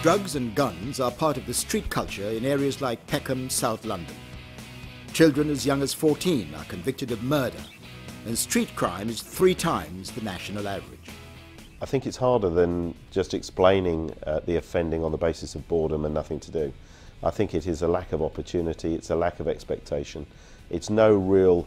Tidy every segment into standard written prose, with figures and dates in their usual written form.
Drugs and guns are part of the street culture in areas like Peckham, South London. Children as young as 14 are convicted of murder, and street crime is 3 times the national average. I think it's harder than just explaining the offending on the basis of boredom and nothing to do. I think it is a lack of opportunity, it's a lack of expectation. It's no real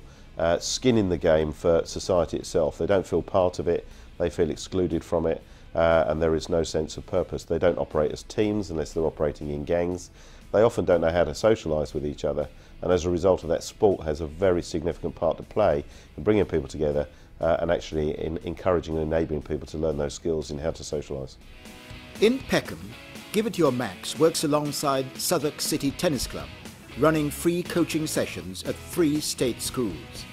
skin in the game for society itself. They don't feel part of it, they feel excluded from it, and there is no sense of purpose. They don't operate as teams unless they're operating in gangs. They often don't know how to socialise with each other, and as a result of that, sport has a very significant part to play in bringing people together and actually in encouraging and enabling people to learn those skills in how to socialise. In Peckham, Give It Your Max works alongside Southwark City Tennis Club, running free coaching sessions at 3 state schools.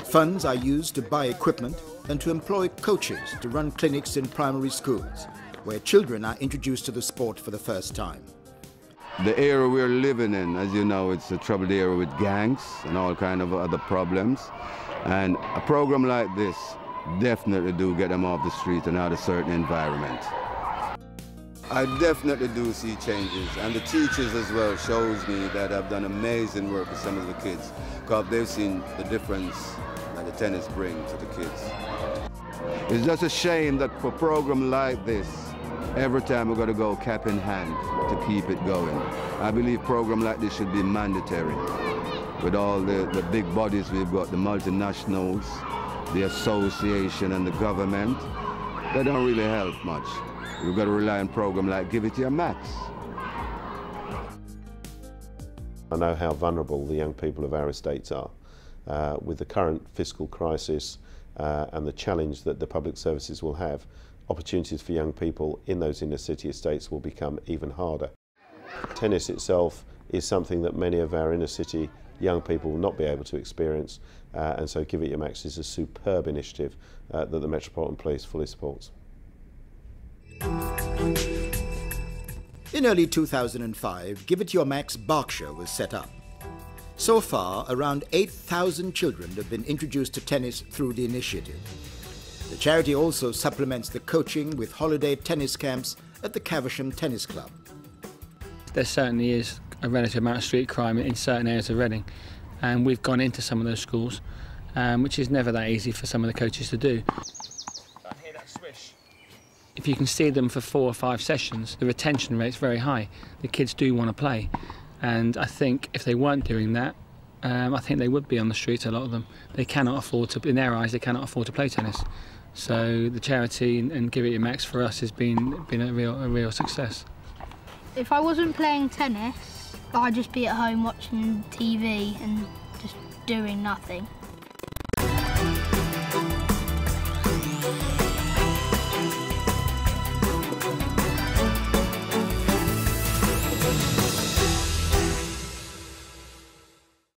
Funds are used to buy equipment and to employ coaches to run clinics in primary schools, where children are introduced to the sport for the first time. The era we're living in, as you know, it's a troubled era with gangs and all kind of other problems. And a program like this definitely do get them off the street and out of a certain environment. I definitely do see changes, and the teachers as well shows me that I've done amazing work with some of the kids, because they've seen the difference that the tennis brings to the kids. It's just a shame that for a program like this, every time we've got to go cap in hand to keep it going. I believe a program like this should be mandatory. With all the big bodies we've got, the multinationals, the association and the government, they don't really help much. We've got to rely on a program like Give It Your Max. I know how vulnerable the young people of our estates are. With the current fiscal crisis and the challenge that the public services will have, opportunities for young people in those inner city estates will become even harder. Tennis itself is something that many of our inner city young people will not be able to experience, and so Give It Your Max is a superb initiative that the Metropolitan Police fully supports. In early 2005, Give It Your Max Berkshire was set up. So far, around 8,000 children have been introduced to tennis through the initiative. The charity also supplements the coaching with holiday tennis camps at the Caversham Tennis Club. There certainly is a relative amount of street crime in certain areas of Reading, and we've gone into some of those schools, which is never that easy for some of the coaches to do. If you can see them for 4 or 5 sessions, the retention rate's very high. The kids do want to play, and I think if they weren't doing that, I think they would be on the streets, a lot of them. They cannot afford to, in their eyes, they cannot afford to play tennis. So the charity and Give It Your Max for us has been a real success. If I wasn't playing tennis, I'd just be at home watching TV and just doing nothing.